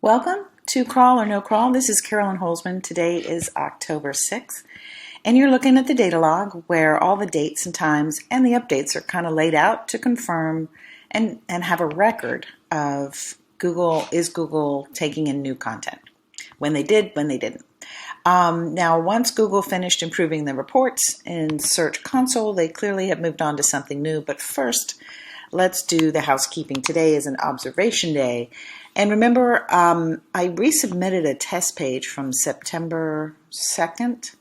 Welcome to Crawl or No Crawl. This is Carolyn Holzman. Today is October 6th, and you're looking at the data log where all the dates and times and the updates are kind of laid out to confirm and have a record of Google taking in new content. When they did, when they didn't. Now, once Google finished improving the reports in Search Console, they clearly have moved on to something new. But first, let's do the housekeeping. Today is an observation day. And remember, I resubmitted a test page from September 2nd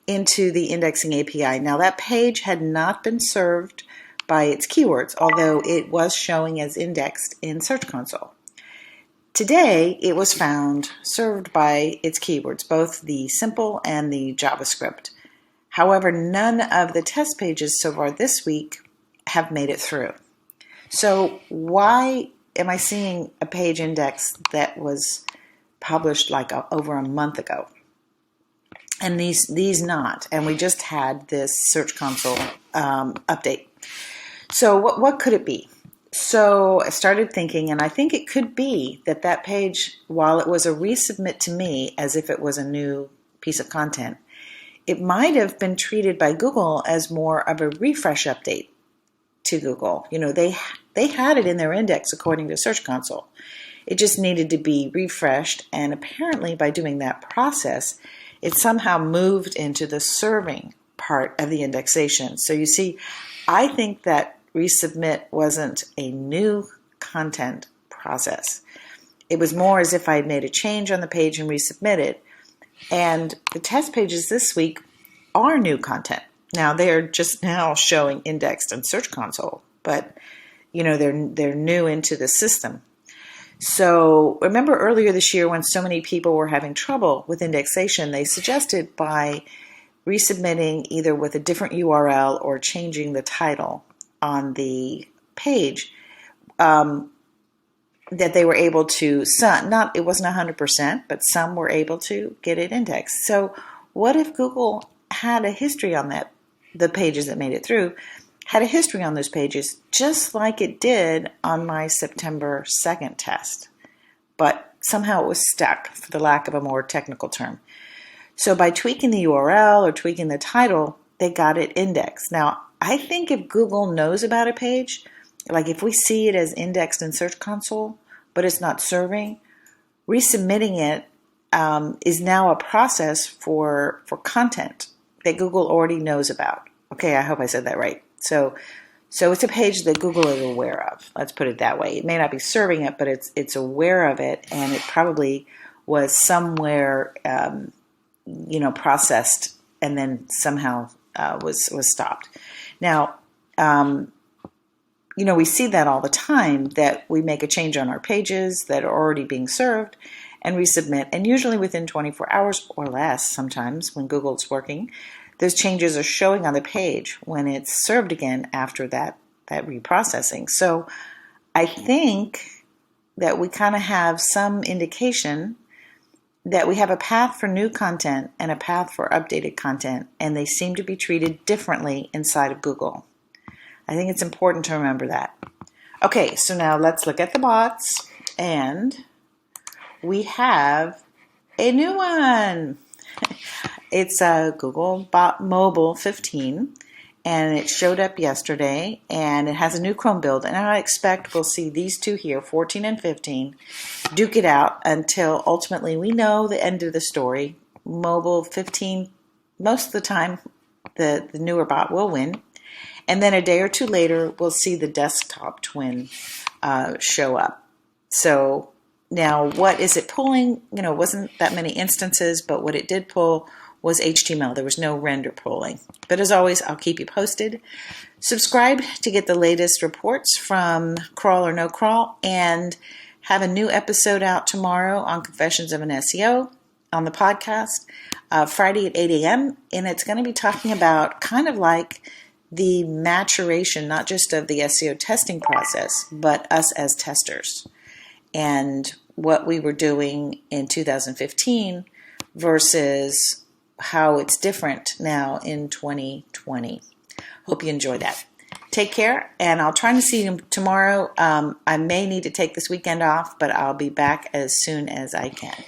into the indexing API. Now, that page had not been served by its keywords, although it was showing as indexed in Search Console. Today, it was found served by its keywords, both the simple and the JavaScript. However, none of the test pages so far this week have made it through. So why am I seeing a page index that was published over a month ago? And these not. And we just had this Search Console update. So what could it be? So I started thinking, and I think it could be that page, while it was a resubmit to me as if it was a new piece of content, it might have been treated by Google as more of a refresh update to Google. You know, they had it in their index according to Search Console. It just needed to be refreshed, and apparently by doing that process, it somehow moved into the serving part of the indexation. So you see, I think that resubmit wasn't a new content process. It was more as if I had made a change on the page and resubmitted. And the test pages this week are new content. Now, they're just now showing indexed in Search Console, but you know, they're new into the system. So remember earlier this year when so many people were having trouble with indexation, they suggested by resubmitting either with a different URL or changing the title on the page, that they were able to, it wasn't 100%, but some were able to get it indexed. So what if Google had a history on the pages that made it through, had a history on those pages, just like it did on my September 2nd test, but somehow it was stuck, for the lack of a more technical term. So by tweaking the URL or tweaking the title, they got it indexed. Now, I think if Google knows about a page, like if we see it as indexed in Search Console, but it's not serving, resubmitting it is now a process for content that Google already knows about. Okay, I hope I said that right. So it's a page that Google is aware of. Let's put it that way. It may not be serving it, but it's aware of it, and it probably was somewhere processed and then somehow was stopped. Now, we see that all the time, that we make a change on our pages that are already being served and resubmit, and usually within 24 hours or less sometimes when Google's working, those changes are showing on the page when it's served again after that reprocessing. So I think that we kind of have some indication that we have a path for new content and a path for updated content, and they seem to be treated differently inside of Google. I think it's important to remember that. Okay, so now let's look at the bots, and we have a new one. It's a Google Bot Mobile 15, and it showed up yesterday, and it has a new Chrome build, and I expect we'll see these two here, 14 and 15, duke it out until ultimately we know the end of the story. Mobile 15, most of the time, the newer bot will win, and then a day or two later, we'll see the desktop twin show up. So now, what is it pulling? It wasn't that many instances, but what it did pull was HTML. There was no render pulling. But as always, I'll keep you posted. Subscribe to get the latest reports from Crawl or No Crawl, and have a new episode out tomorrow on Confessions of an SEO on the podcast, Friday at 8 a.m. And it's going to be talking about kind of like the maturation, not just of the SEO testing process, but us as testers, and what we were doing in 2015 versus how it's different now in 2020. Hope you enjoy that. Take care, and I'll try to see you tomorrow. I may need to take this weekend off, but I'll be back as soon as I can.